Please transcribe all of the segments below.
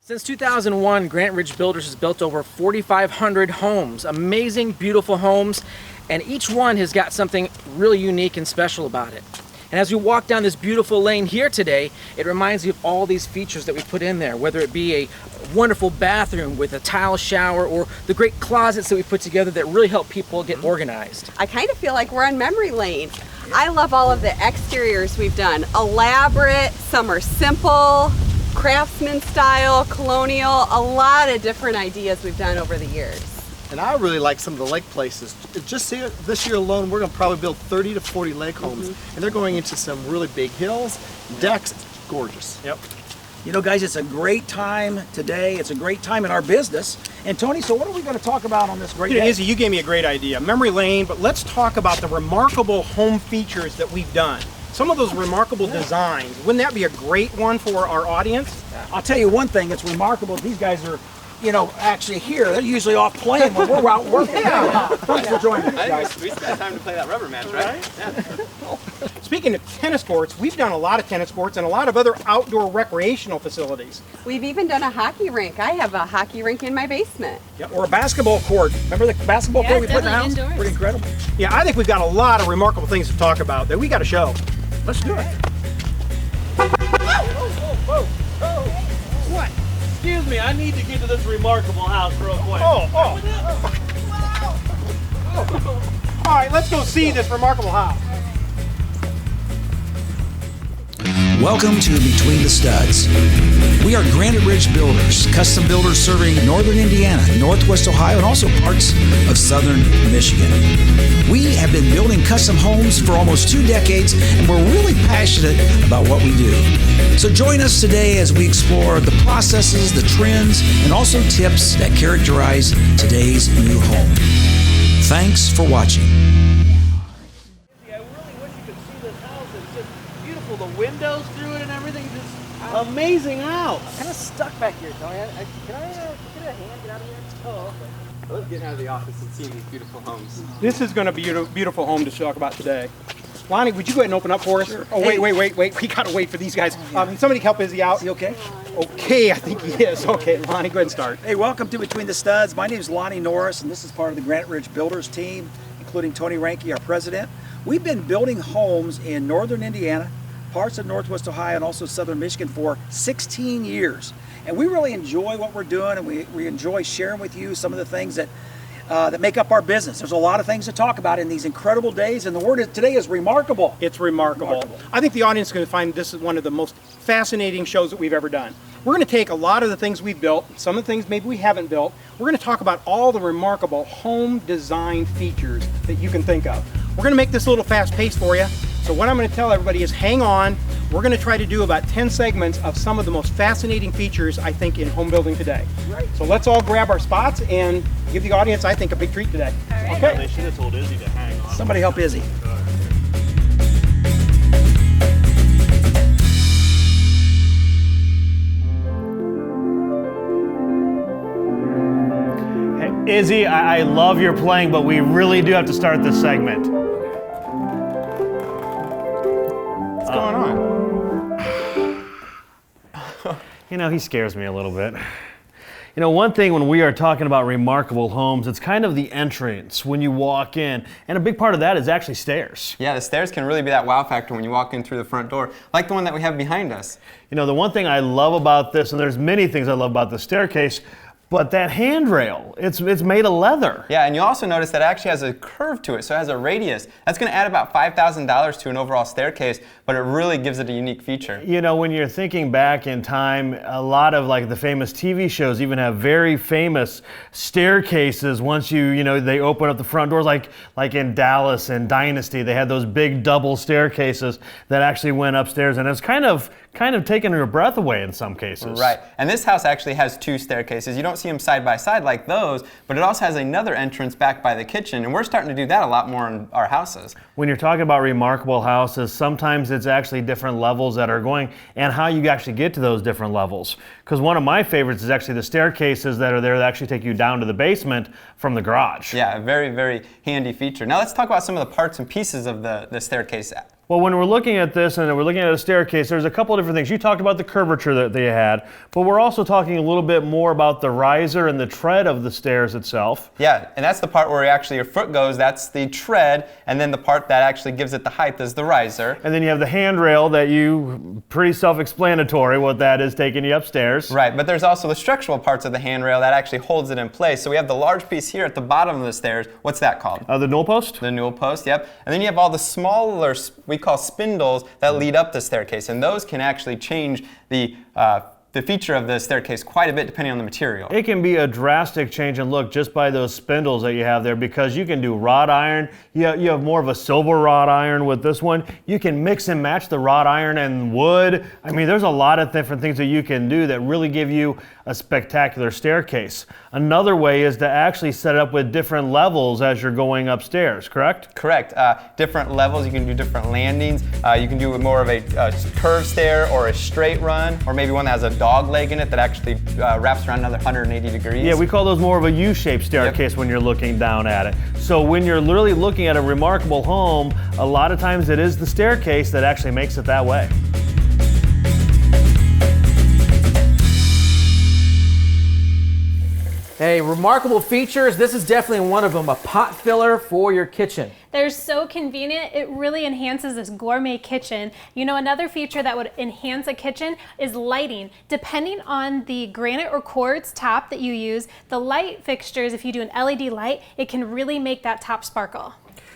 Since 2001, Granite Ridge Builders has built over 4,500 homes, amazing, beautiful homes, and each one has got something really unique and special about it. And as we walk down this beautiful lane here today, it reminds you of all these features that we put in there, whether it be a wonderful bathroom with a tile shower or the great closets that we put together that really help people get organized. I kind of feel like we're on memory lane. I love all of the exteriors we've done. Elaborate, some are simple, craftsman style, colonial, a lot of different ideas we've done over the years. And I really like some of the lake places. Just this year alone, we're going to probably build 30 to 40 lake homes, and they're going into some really big hills, decks. It's gorgeous. Yep. You know, guys, it's a great time today. It's a great time in our business. And Tony, so what are we going to talk about on this great day? Izzy, you gave me a great idea. Memory lane, but let's talk about the remarkable home features that we've done. Some of those remarkable designs. Wouldn't that be a great one for our audience? I'll tell you one thing, it's remarkable. These guys are, you know, actually here. They're usually off playing when we're out working. Thanks for joining us, guys. We spent time to play that rubber match, right? Yeah. Speaking of tennis courts, we've done a lot of tennis courts and a lot of other outdoor recreational facilities. We've even done a hockey rink. I have a hockey rink in my basement. Yep. Or a basketball court. Remember the basketball court we put in the house? Indoors. Pretty incredible. Yeah, I think we've got a lot of remarkable things to talk about that we got to show. Let's do it. What? Excuse me, I need to get to this remarkable house real quick. All right, let's go see this remarkable house. Welcome to Between the Studs. We are Granite Ridge Builders, custom builders serving northern Indiana, northwest Ohio, and also parts of southern Michigan. We have been building custom homes for almost 2 decades, and we're really passionate about what we do. So join us today as we explore the processes, the trends, and also tips that characterize today's new home. Thanks for watching. I really wish you could see this house. It's just beautiful. The windows through it and everything. Just amazing house. I'm kind of stuck back here, Tony. Can I get a hand? Get out of here? Oh, okay. I love getting out of the office and seeing these beautiful homes. This is going to be a beautiful home to talk about today. Lonnie, would you go ahead and open up for us? Sure. Oh, wait. We got to wait for these guys. Somebody help Izzy out. You okay? Okay, I think he is. Okay, Lonnie, go ahead and start. Hey, welcome to Between the Studs. My name is Lonnie Norris, and this is part of the Granite Ridge Builders team, including Tony Ranke, our president. We've been building homes in northern Indiana, parts of northwest Ohio, and also southern Michigan for 16 years. And we really enjoy what we're doing, and we enjoy sharing with you some of the things that make up our business. There's a lot of things to talk about in these incredible days, and the word today is remarkable. It's remarkable. I think the audience is going to find this is one of the most fascinating shows that we've ever done. We're going to take a lot of the things we've built, some of the things maybe we haven't built. We're going to talk about all the remarkable home design features that you can think of. We're going to make this a little fast-paced for you. So what I'm going to tell everybody is hang on. We're going to try to do about 10 segments of some of the most fascinating features, I think, in home building today. Right. So let's all grab our spots and give the audience, I think, a big treat today. Right. Okay. They should have told Izzy to hang on. Somebody help Izzy. Hey, Izzy, I love your playing, but we really do have to start this segment. What's going on? You know, he scares me a little bit. You know, one thing when we are talking about remarkable homes, it's kind of the entrance when you walk in. And a big part of that is actually stairs. Yeah, the stairs can really be that wow factor when you walk in through the front door, like the one that we have behind us. You know, the one thing I love about this, and there's many things I love about the staircase, but that handrail, it's made of leather. Yeah, and you also notice that it actually has a curve to it, so it has a radius. That's going to add about $5,000 to an overall staircase, but it really gives it a unique feature. You know, when you're thinking back in time, a lot of like the famous TV shows even have very famous staircases once they open up the front doors, like in Dallas and Dynasty, they had those big double staircases that actually went upstairs, and it's kind of taking your breath away in some cases. Right, and this house actually has 2 staircases. You don't see them side by side like those, but it also has another entrance back by the kitchen, and we're starting to do that a lot more in our houses. When you're talking about remarkable houses, sometimes it's actually different levels that are going and how you actually get to those different levels. Because one of my favorites is actually the staircases that are there that actually take you down to the basement from the garage. Yeah, a very, very handy feature. Now let's talk about some of the parts and pieces of the staircase Well, when we're looking at this and we're looking at a staircase, there's a couple of different things. You talked about the curvature that they had, but we're also talking a little bit more about the riser and the tread of the stairs itself. Yeah, and that's the part where actually your foot goes, that's the tread, and then the part that actually gives it the height is the riser. And then you have the handrail that pretty self-explanatory what that is, taking you upstairs. Right, but there's also the structural parts of the handrail that actually holds it in place. So we have the large piece here at the bottom of the stairs. What's that called? The newel post? The newel post, yep. And then you have all the smaller, we call spindles, that lead up the staircase, and those can actually change the feature of the staircase quite a bit depending on the material. It can be a drastic change in look just by those spindles that you have there, because you can do wrought iron. You have more of a silver wrought iron with this one. You can mix and match the wrought iron and wood. I mean, there's a lot of different things that you can do that really give you a spectacular staircase. Another way is to actually set it up with different levels as you're going upstairs, correct? Correct. Different levels, you can do different landings. You can do more of a curved stair or a straight run, or maybe one that has a dog leg in it that actually wraps around another 180 degrees. Yeah, we call those more of a U-shaped staircase when you're looking down at it. So when you're literally looking at a remarkable home, a lot of times it is the staircase that actually makes it that way. Hey, remarkable features. This is definitely one of them, a pot filler for your kitchen. They're so convenient, it really enhances this gourmet kitchen. You know, another feature that would enhance a kitchen is lighting. Depending on the granite or quartz top that you use, the light fixtures, if you do an LED light, it can really make that top sparkle.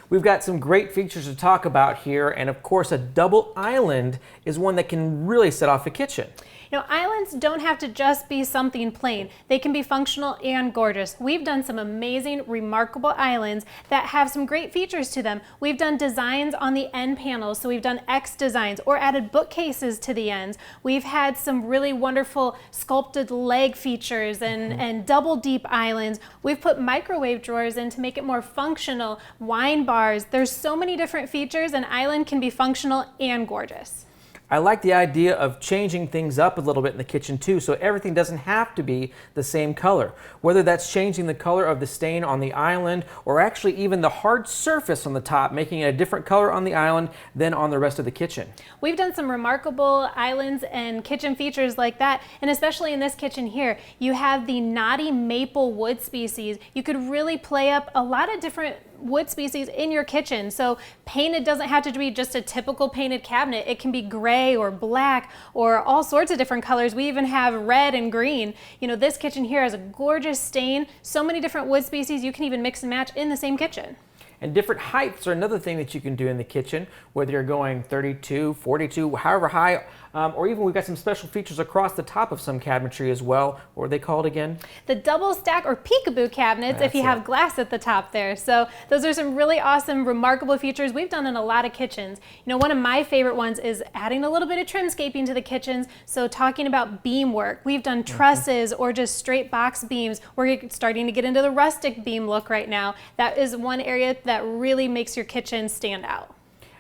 We've got some great features to talk about here, and of course a double island is one that can really set off a kitchen. You know, islands don't have to just be something plain. They can be functional and gorgeous. We've done some amazing, remarkable islands that have some great features to them. We've done designs on the end panels, so we've done X designs or added bookcases to the ends. We've had some really wonderful sculpted leg features and double deep islands. We've put microwave drawers in to make it more functional, wine bars. There's so many different features. An island can be functional and gorgeous. I like the idea of changing things up a little bit in the kitchen too, so everything doesn't have to be the same color. Whether that's changing the color of the stain on the island or actually even the hard surface on the top, making it a different color on the island than on the rest of the kitchen. We've done some remarkable islands and kitchen features like that, and especially in this kitchen here, you have the knotty maple wood species. You could really play up a lot of different wood species in your kitchen. So painted doesn't have to be just a typical painted cabinet. It can be gray or black or all sorts of different colors. We even have red and green. You know, this kitchen here has a gorgeous stain. So many different wood species you can even mix and match in the same kitchen. And different heights are another thing that you can do in the kitchen, whether you're going 32, 42, however high, or even we've got some special features across the top of some cabinetry as well. What are they called again? The double stack or peekaboo cabinets, if you have glass at the top there. So those are some really awesome, remarkable features we've done in a lot of kitchens. You know, one of my favorite ones is adding a little bit of trimscaping to the kitchens. So talking about beam work, we've done trusses or just straight box beams. We're starting to get into the rustic beam look right now. That is one area that really makes your kitchen stand out.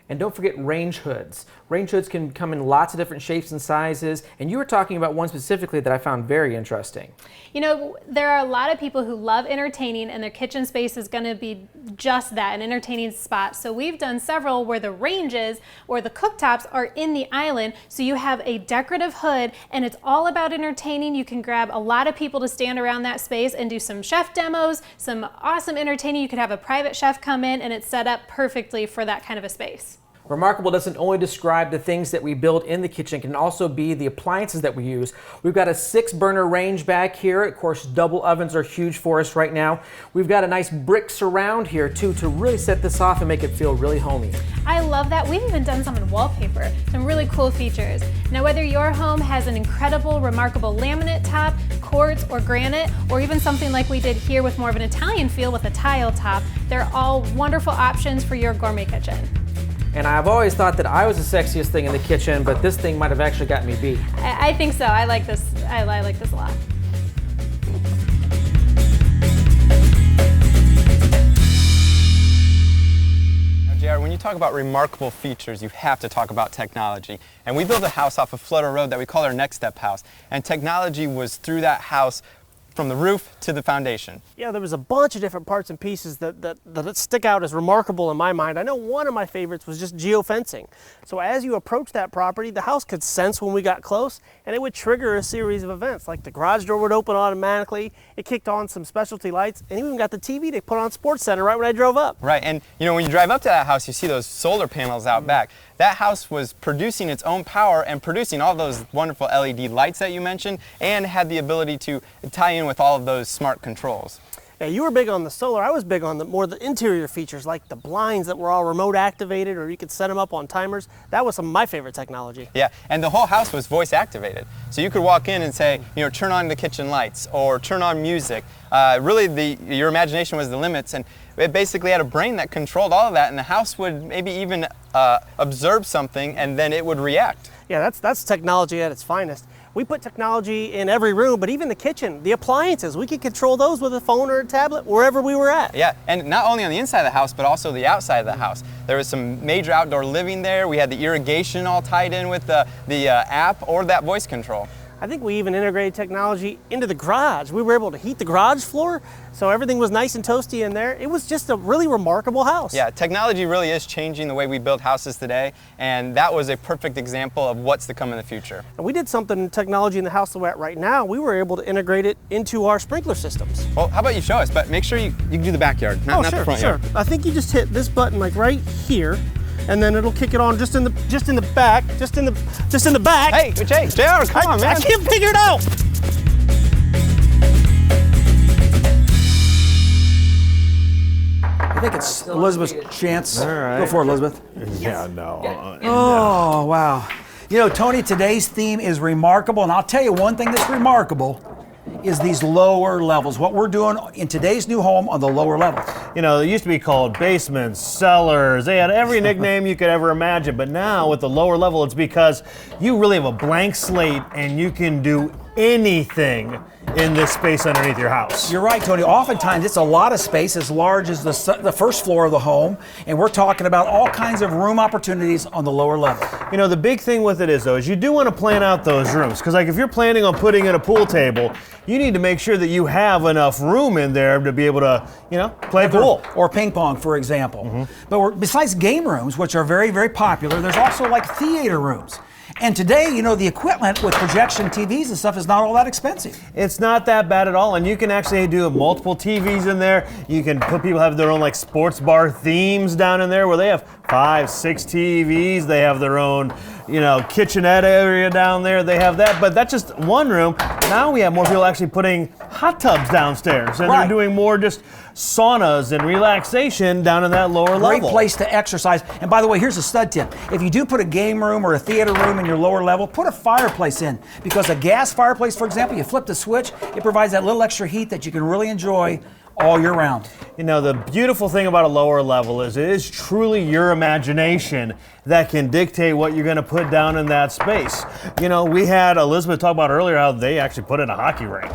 And don't forget range hoods. Range hoods can come in lots of different shapes and sizes, and you were talking about one specifically that I found very interesting. You know, there are a lot of people who love entertaining, and their kitchen space is going to be just that, an entertaining spot. So we've done several where the ranges or the cooktops are in the island, so you have a decorative hood, and it's all about entertaining. You can grab a lot of people to stand around that space and do some chef demos, some awesome entertaining. You could have a private chef come in, and it's set up perfectly for that kind of a space. Remarkable doesn't only describe the things that we build in the kitchen, it can also be the appliances that we use. We've got a 6-burner range back here. Of course, double ovens are huge for us right now. We've got a nice brick surround here too to really set this off and make it feel really homey. I love that. We've even done some in wallpaper, some really cool features. Now, whether your home has an incredible, remarkable laminate top, quartz or granite, or even something like we did here with more of an Italian feel with a tile top, they're all wonderful options for your gourmet kitchen. And I've always thought that I was the sexiest thing in the kitchen, but this thing might have actually got me beat. I think so. I like this. I like this a lot. Now, JR, when you talk about remarkable features, you have to talk about technology. And we built a house off of Flutter Road that we call our Next Step house. And technology was through that house from the roof to the foundation. Yeah, there was a bunch of different parts and pieces that stick out as remarkable in my mind. I know one of my favorites was just geofencing. So as you approach that property, the house could sense when we got close, and it would trigger a series of events. Like the garage door would open automatically, it kicked on some specialty lights, and even got the TV to put on Sports Center right when I drove up. Right, and you know, when you drive up to that house, you see those solar panels out back. That house was producing its own power and producing all those wonderful LED lights that you mentioned, and had the ability to tie in with all of those smart controls. Yeah, you were big on the solar. I was big on more the interior features, like the blinds that were all remote activated, or you could set them up on timers. That was some of my favorite technology. Yeah, and the whole house was voice activated. So you could walk in and say, you know, turn on the kitchen lights or turn on music. Really, your imagination was the limits, and it basically had a brain that controlled all of that, and the house would maybe even observe something, and then it would react. Yeah, that's technology at its finest. We put technology in every room, but even the kitchen, the appliances, we could control those with a phone or a tablet wherever we were at. Yeah, and not only on the inside of the house, but also the outside of the house. There was some major outdoor living there. We had the irrigation all tied in with the app or that voice control. I think we even integrated technology into the garage. We were able to heat the garage floor, so everything was nice and toasty in there. It was just a really remarkable house. Yeah, technology really is changing the way we build houses today, and that was a perfect example of what's to come in the future. And we did something in technology in the house that we're at right now. We were able to integrate it into our sprinkler systems. Well, how about you show us, but make sure you can do the backyard, not the front yard. I think you just hit this button like right here, and then it'll kick it on just in the back. Hey, JR, come on, man. I can't figure it out. I think it's Elizabeth's chance. All right. Go for it, Elizabeth. Yeah, no. Oh, wow. You know, Tony, today's theme is remarkable, and I'll tell you one thing that's remarkable is these lower levels. What we're doing in today's new home on the lower level. You know, they used to be called basements, cellars. They had every nickname you could ever imagine. But now with the lower level, it's because you really have a blank slate and you can do anything in this space underneath your house. You're right, Tony. Oftentimes it's a lot of space, as large as the first floor of the home, and we're talking about all kinds of room opportunities on the lower level. You know, the big thing with it is, though, is you do want to plan out those rooms, because like if you're planning on putting in a pool table, you need to make sure that you have enough room in there to be able to, you know, play pool. Or ping pong, for example. But besides game rooms, which are very, very popular, there's also like theater rooms. And today, you know, the equipment with projection TVs and stuff is not all that expensive. It's not that bad at all, and you can actually do multiple TVs in there. You can put people have their own like sports bar themes down in there where they have 5, 6 TVs. They have their own, you know, kitchenette area down there. They have that, but that's just one room. Now we have more people actually putting hot tubs downstairs, and they're doing more just saunas and relaxation down in that lower level. Great place to exercise. And by the way, here's a stud tip. If you do put a game room or a theater room in your lower level, put a fireplace in. Because a gas fireplace, for example, you flip the switch, it provides that little extra heat that you can really enjoy all year round. You know, the beautiful thing about a lower level is it is truly your imagination that can dictate what you're going to put down in that space. You know, we had Elizabeth talk about earlier how they actually put in a hockey rink.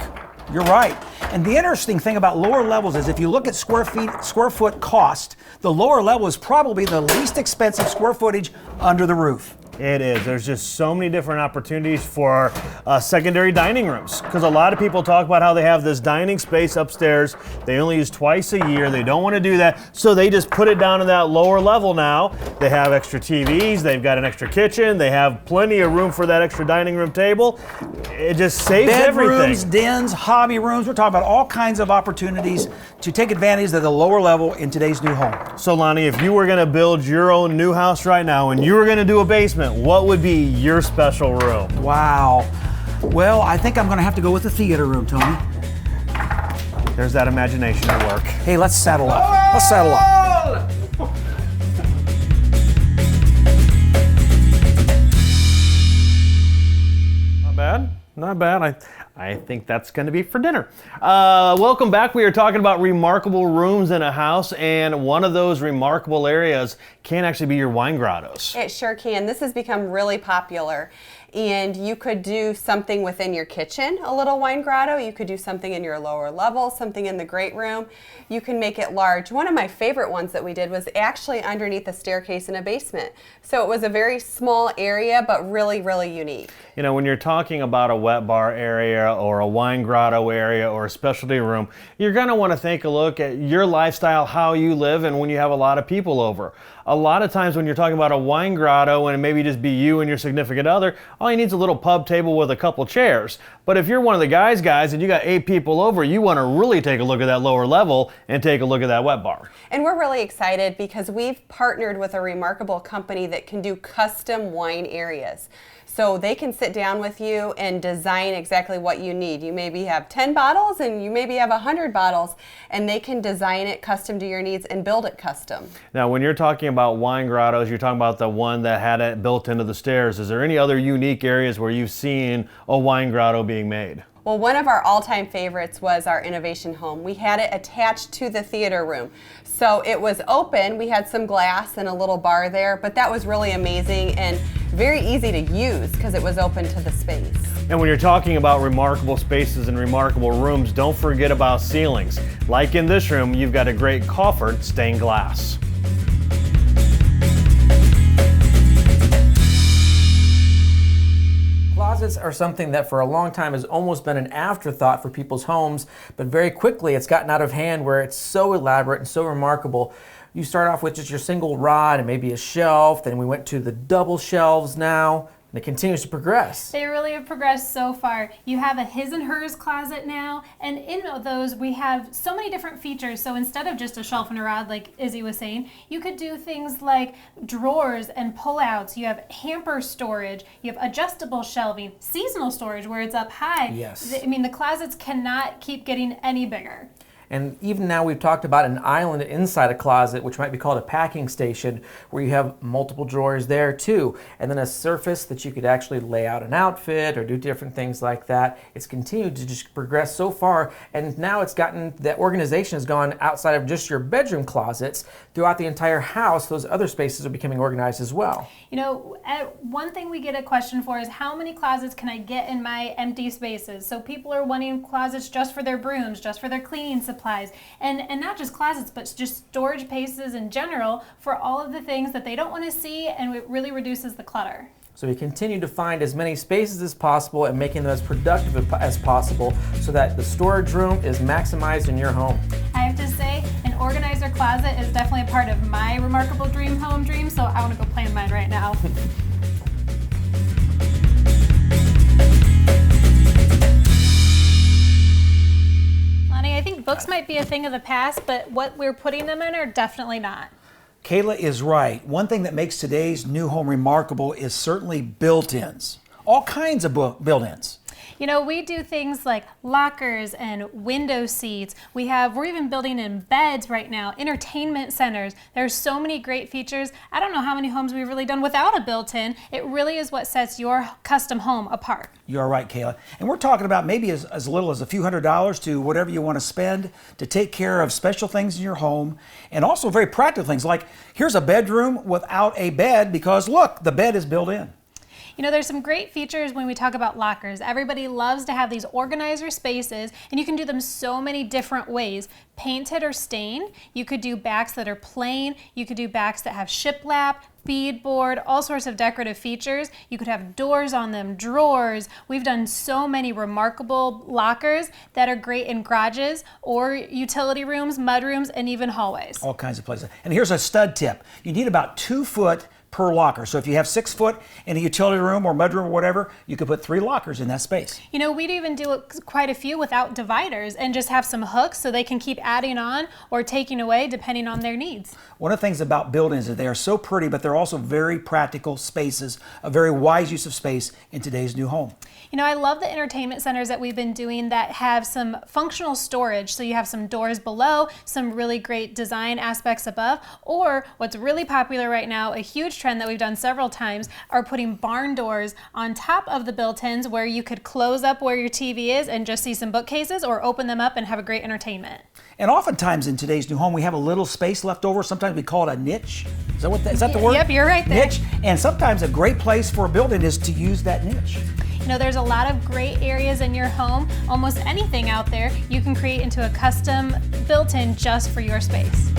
You're right. And the interesting thing about lower levels is if you look at square foot cost, the lower level is probably the least expensive square footage under the roof. It is. There's just so many different opportunities for secondary dining rooms, because a lot of people talk about how they have this dining space upstairs they only use twice a year. They don't want to do that, so they just put it down to that lower level now. They have extra TVs, they've got an extra kitchen, they have plenty of room for that extra dining room table. It just saves everything. Bedrooms, dens, hobby rooms. We're talking about all kinds of opportunities to take advantage of the lower level in today's new home. So Lonnie, if you were going to build your own new house right now and you were going to do a basement, what would be your special room? Wow. Well, I think I'm going to have to go with the theater room, Tony. There's that imagination at work. Hey, let's saddle up. Let's saddle up. Not bad. Not bad. I think that's going to be for dinner. Welcome back. We are talking about remarkable rooms in a house, and one of those remarkable areas can actually be your wine grottos. It sure can. This has become really popular. And you could do something within your kitchen, a little wine grotto. You could do something in your lower level, something in the great room. You can make it large. One of my favorite ones that we did was actually underneath the staircase in a basement. So it was a very small area, but really, really unique. You know, when you're talking about a wet bar area or a wine grotto area or a specialty room, you're going to want to take a look at your lifestyle, how you live, and when you have a lot of people over. A lot of times when you're talking about a wine grotto and it maybe just be you and your significant other, all you need is a little pub table with a couple chairs. But if you're one of the guys and you got 8 people over, you want to really take a look at that lower level and take a look at that wet bar. And we're really excited because we've partnered with a remarkable company that can do custom wine areas. So they can sit down with you and design exactly what you need. You maybe have 10 bottles and you maybe have 100 bottles, and they can design it custom to your needs and build it custom. Now, when you're talking about wine grottos, you're talking about the one that had it built into the stairs. Is there any other unique areas where you've seen a wine grotto being made? Well, one of our all-time favorites was our Innovation Home. We had it attached to the theater room. So it was open, we had some glass and a little bar there, but that was really amazing and very easy to use because it was open to the space. And when you're talking about remarkable spaces and remarkable rooms, don't forget about ceilings. Like in this room, you've got a great coffered stained glass. Closets are something that for a long time has almost been an afterthought for people's homes, but very quickly it's gotten out of hand where it's so elaborate and so remarkable. You start off with just your single rod and maybe a shelf, then we went to the double shelves now, and it continues to progress. They really have progressed so far. You have a his and hers closet now, and in those we have so many different features. So instead of just a shelf and a rod, like Izzy was saying, you could do things like drawers and pullouts. You have hamper storage, you have adjustable shelving, seasonal storage where it's up high. Yes. I mean, the closets cannot keep getting any bigger. And even now we've talked about an island inside a closet, which might be called a packing station, where you have multiple drawers there too. And then a surface that you could actually lay out an outfit or do different things like that. It's continued to just progress so far. And now it's gotten, the organization has gone outside of just your bedroom closets. Throughout the entire house, those other spaces are becoming organized as well. You know, one thing we get a question for is how many closets can I get in my empty spaces? So people are wanting closets just for their brooms, just for their cleaning supplies, and not just closets, but just storage spaces in general for all of the things that they don't want to see, and it really reduces the clutter. So we continue to find as many spaces as possible and making them as productive as possible so that the storage room is maximized in your home. I have to say, an organizer closet is definitely a part of my remarkable home dream, so I want to go plan mine right now. Lonnie, I think books might be a thing of the past, but what we're putting them in are definitely not. Kayla is right. One thing that makes today's new home remarkable is certainly built-ins. All kinds of built-ins. You know, we do things like lockers and window seats. We're even building in beds right now, entertainment centers. There's so many great features. I don't know how many homes we've really done without a built-in. It really is what sets your custom home apart. You're right, Kayla. And we're talking about maybe as little as a few $100s to whatever you want to spend to take care of special things in your home, and also very practical things like here's a bedroom without a bed because look, the bed is built in. You know, there's some great features when we talk about lockers. Everybody loves to have these organizer spaces, and you can do them so many different ways. Painted or stained. You could do backs that are plain. You could do backs that have shiplap, beadboard, all sorts of decorative features. You could have doors on them, drawers. We've done so many remarkable lockers that are great in garages or utility rooms, mudrooms, and even hallways. All kinds of places. And here's a stud tip. You need about 2 foot per locker. So if you have 6 foot in a utility room or mudroom or whatever, you could put 3 lockers in that space. You know, we'd even do quite a few without dividers and just have some hooks so they can keep adding on or taking away depending on their needs. One of the things about buildings is they are so pretty, but they're also very practical spaces, a very wise use of space in today's new home. You know, I love the entertainment centers that we've been doing that have some functional storage. So you have some doors below, some really great design aspects above, or what's really popular right now, a huge trend that we've done several times are putting barn doors on top of the built-ins where you could close up where your TV is and just see some bookcases, or open them up and have a great entertainment. And oftentimes in today's new home, we have a little space left over. Sometimes we call it a niche. Is that the word? Yep, you're right there. Niche. And sometimes a great place for a building is to use that niche. You know, there's a lot of great areas in your home. Almost anything out there you can create into a custom built-in just for your space.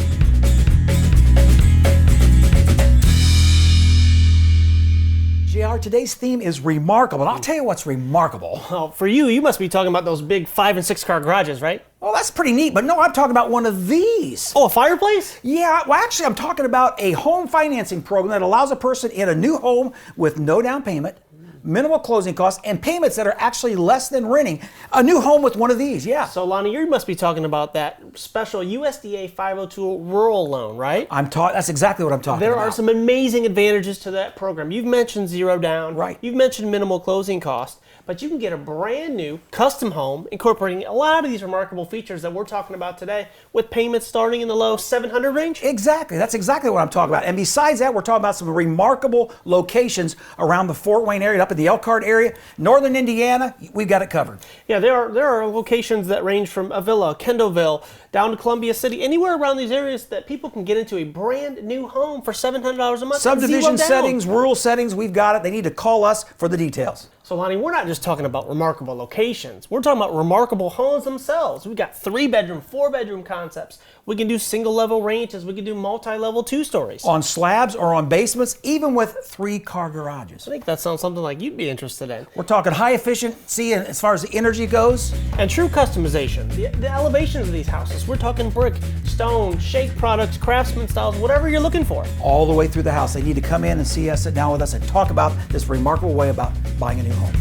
JR, today's theme is remarkable. And I'll tell you what's remarkable. Well, for you, you must be talking about those big 5- and 6-car garages, right? Well, that's pretty neat, but no, I'm talking about one of these. Oh, a fireplace? Yeah, well, actually, I'm talking about a home financing program that allows a person in a new home with no down payment, minimal closing costs, and payments that are actually less than renting a new home with one of these, yeah. So, Lonnie, you must be talking about that special USDA 502 rural loan, right? That's exactly what I'm talking about. There are some amazing advantages to that program. You've mentioned zero down. Right. You've mentioned minimal closing costs. But you can get a brand new custom home incorporating a lot of these remarkable features that we're talking about today with payments starting in the low 700 range. Exactly. That's exactly what I'm talking about. And besides that, we're talking about some remarkable locations around the Fort Wayne area, up in the Elkhart area, northern Indiana. We've got it covered. Yeah, there are locations that range from Avila, Kendallville, down to Columbia City, anywhere around these areas that people can get into a brand new home for $700 a month. Subdivision settings, rural settings, we've got it. They need to call us for the details. So, Lonnie, we're not just talking about remarkable locations. We're talking about remarkable homes themselves. We've got 3-bedroom, 4-bedroom concepts. We can do single-level ranches. We can do multi-level 2-stories. On slabs or on basements, even with 3-car garages. I think that sounds something like you'd be interested in. We're talking high efficiency as far as the energy goes. And true customization. The elevations of these houses. We're talking brick, stone, shake products, craftsman styles, whatever you're looking for. All the way through the house. They need to come in and see us, sit down with us, and talk about this remarkable way about buying a new home.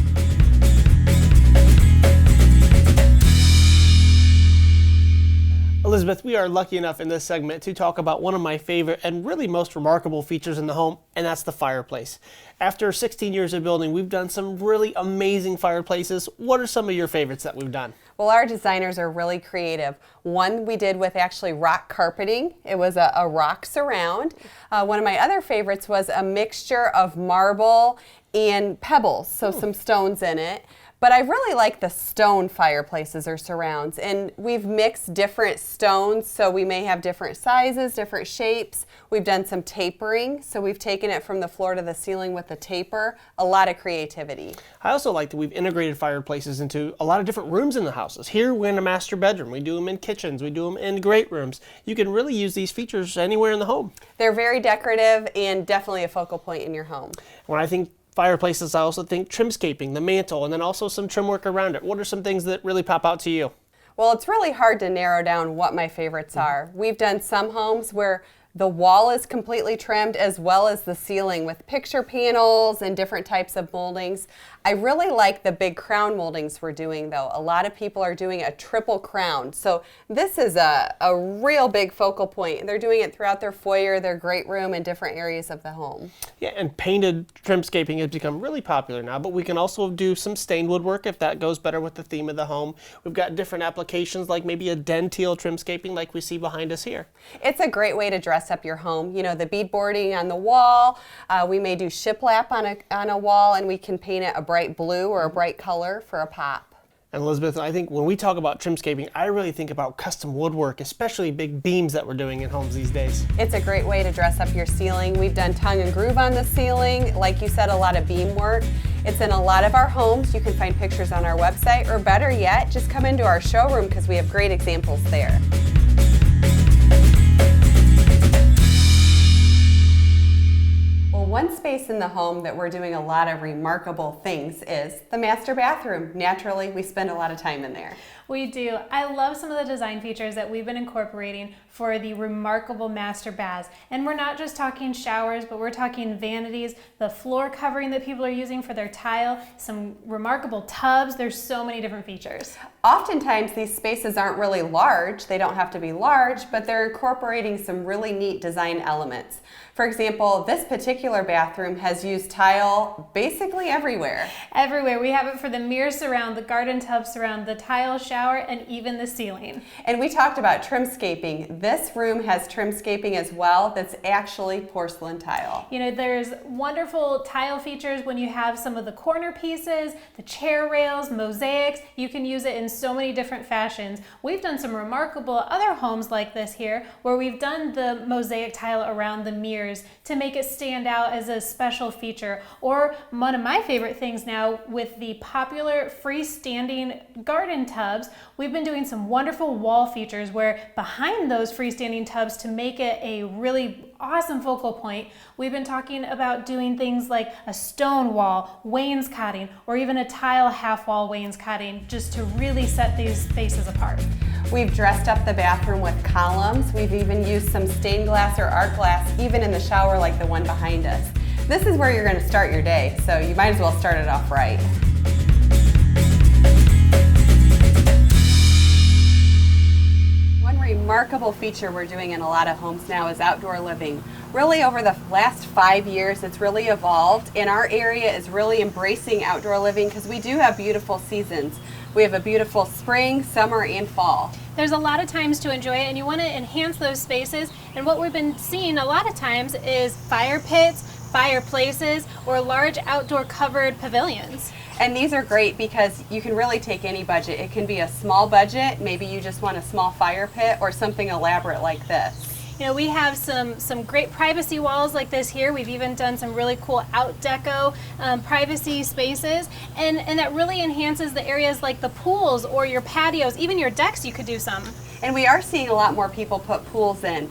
Elizabeth, we are lucky enough in this segment to talk about one of my favorite and really most remarkable features in the home, and that's the fireplace. After 16 years of building, we've done some really amazing fireplaces. What are some of your favorites that we've done? Well, our designers are really creative. One we did with actually rock carpeting. It was a rock surround. One of my other favorites was a mixture of marble and pebbles, so some stones in it. But I really like the stone fireplaces or surrounds, and we've mixed different stones, so we may have different sizes, different shapes. We've done some tapering, so we've taken it from the floor to the ceiling with the taper. A lot of creativity. I also like that we've integrated fireplaces into a lot of different rooms in the houses. Here we're in a master bedroom. We do them in kitchens. We do them in great rooms. You can really use these features anywhere in the home. They're very decorative and definitely a focal point in your home. When I think fireplaces, I also think trimscaping, the mantle, and then also some trim work around it. What are some things that really pop out to you? Well, it's really hard to narrow down what my favorites are. We've done some homes where the wall is completely trimmed as well as the ceiling with picture panels and different types of moldings. I really like the big crown moldings we're doing though. A lot of people are doing a triple crown. So this is a real big focal point. They're doing it throughout their foyer, their great room, and different areas of the home. Yeah, and painted trimscaping has become really popular now, but we can also do some stained woodwork if that goes better with the theme of the home. We've got different applications like maybe a dentil trimscaping like we see behind us here. It's a great way to dress up your home. You know, the beadboarding on the wall, we may do shiplap on a wall, and we can paint it a bright blue or a bright color for a pop. And Elizabeth, I think when we talk about trimscaping, I really think about custom woodwork, especially big beams that we're doing in homes these days. It's a great way to dress up your ceiling. We've done tongue and groove on the ceiling. Like you said, a lot of beam work. It's in a lot of our homes. You can find pictures on our website, or better yet, just come into our showroom because we have great examples there. Well, one space in the home that we're doing a lot of remarkable things is the master bathroom. Naturally, we spend a lot of time in there. We do. I love some of the design features that we've been incorporating for the remarkable master baths. And we're not just talking showers, but we're talking vanities, the floor covering that people are using for their tile, some remarkable tubs. There's so many different features. Oftentimes, these spaces aren't really large. They don't have to be large, but they're incorporating some really neat design elements. For example, this particular bathroom has used tile basically everywhere. Everywhere. We have it for the mirror surround, the garden tub surround, the tile shower, and even the ceiling. And we talked about trimscaping. This room has trimscaping as well that's actually porcelain tile. You know, there's wonderful tile features when you have some of the corner pieces, the chair rails, mosaics. You can use it in so many different fashions. We've done some remarkable other homes like this here where we've done the mosaic tile around the mirrors to make it stand out as a special feature. Or one of my favorite things now with the popular freestanding garden tubs, we've been doing some wonderful wall features where behind those freestanding tubs, to make it a really awesome focal point, we've been talking about doing things like a stone wall, wainscoting, or even a tile half wall wainscoting, just to really set these spaces apart. We've dressed up the bathroom with columns. We've even used some stained glass or art glass, even in the shower like the one behind us. This is where you're going to start your day, so you might as well start it off right. One remarkable feature we're doing in a lot of homes now is outdoor living. Really over the last 5 years, it's really evolved, and our area is really embracing outdoor living because we do have beautiful seasons. We have a beautiful spring, summer, and fall. There's a lot of times to enjoy it, and you want to enhance those spaces. And what we've been seeing a lot of times is fire pits, fireplaces, or large outdoor covered pavilions. And these are great because you can really take any budget. It can be a small budget, maybe you just want a small fire pit, or something elaborate like this. You know, we have some great privacy walls like this here. We've even done some really cool out deco privacy spaces, and that really enhances the areas like the pools or your patios, even your decks you could do some. And we are seeing a lot more people put pools in.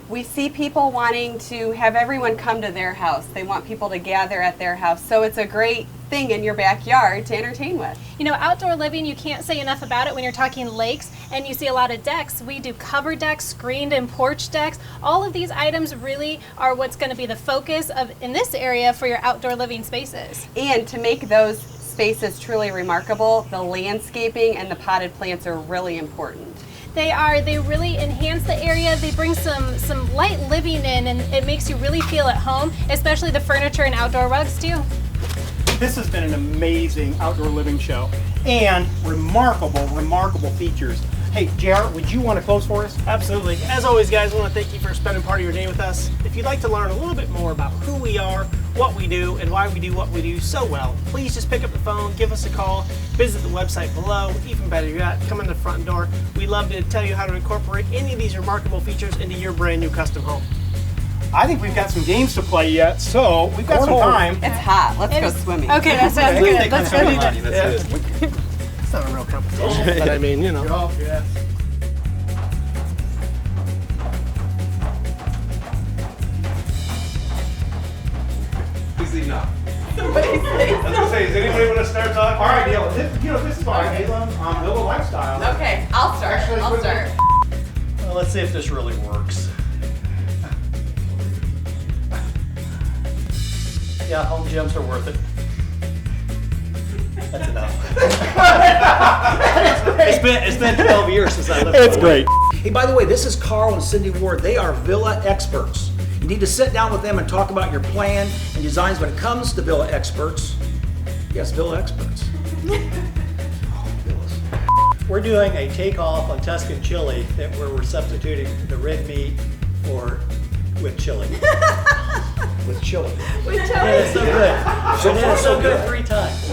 We see people wanting to have everyone come to their house. They want people to gather at their house. So it's a great thing in your backyard to entertain with. You know, outdoor living, you can't say enough about it when you're talking lakes and you see a lot of decks. We do cover decks, screened and porch decks. All of these items really are what's going to be the focus of in this area for your outdoor living spaces. And to make those spaces truly remarkable, the landscaping and the potted plants are really important. They really enhance the area. They bring some light living in, and it makes you really feel at home, especially the furniture and outdoor rugs too. This has been an amazing outdoor living show and remarkable features. Hey, JR, would you want to close for us? Absolutely. As always, guys, I want to thank you for spending part of your day with us. If you'd like to learn a little bit more about who we are, what we do, and why we do what we do so well, please just pick up the phone, give us a call, visit the website below. Even better yet, come in the front door. We'd love to tell you how to incorporate any of these remarkable features into your brand new custom home. I think we've got some games to play yet, so we've got some time. It's hot. Let's go swimming. Okay, that sounds good. Let's go do that. It's not a real competition, but I mean, you know. Oh, yeah. Please leave now. Somebody say I was gonna say, does anybody want to start talking? All right, Neil. This is fine. Build a lifestyle. Okay, I'll start. I'll start. Well, let's see if this really works. Yeah, home gyms are worth it. That's enough. It's been 12 years since I lived. It's great. Hey, by the way, this is Carl and Cindy Ward. They are villa experts. You need to sit down with them and talk about your plan and designs when it comes to villa experts. Yes, villa experts. We're doing a takeoff on Tuscan chili where we're substituting the red meat with chili. With chili. It's so good. So good 3 times.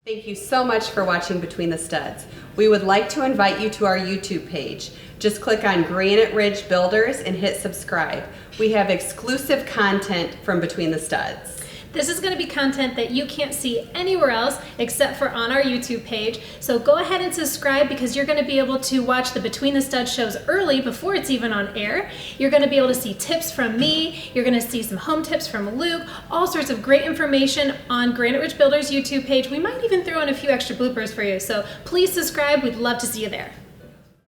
Thank you so much for watching Between the Studs. We would like to invite you to our YouTube page. Just click on Granite Ridge Builders and hit subscribe. We have exclusive content from Between the Studs. This is going to be content that you can't see anywhere else except for on our YouTube page. So go ahead and subscribe because you're going to be able to watch the Between the Studs shows early before it's even on air. You're going to be able to see tips from me. You're going to see some home tips from Luke. All sorts of great information on Granite Ridge Builders YouTube page. We might even throw in a few extra bloopers for you. So please subscribe. We'd love to see you there.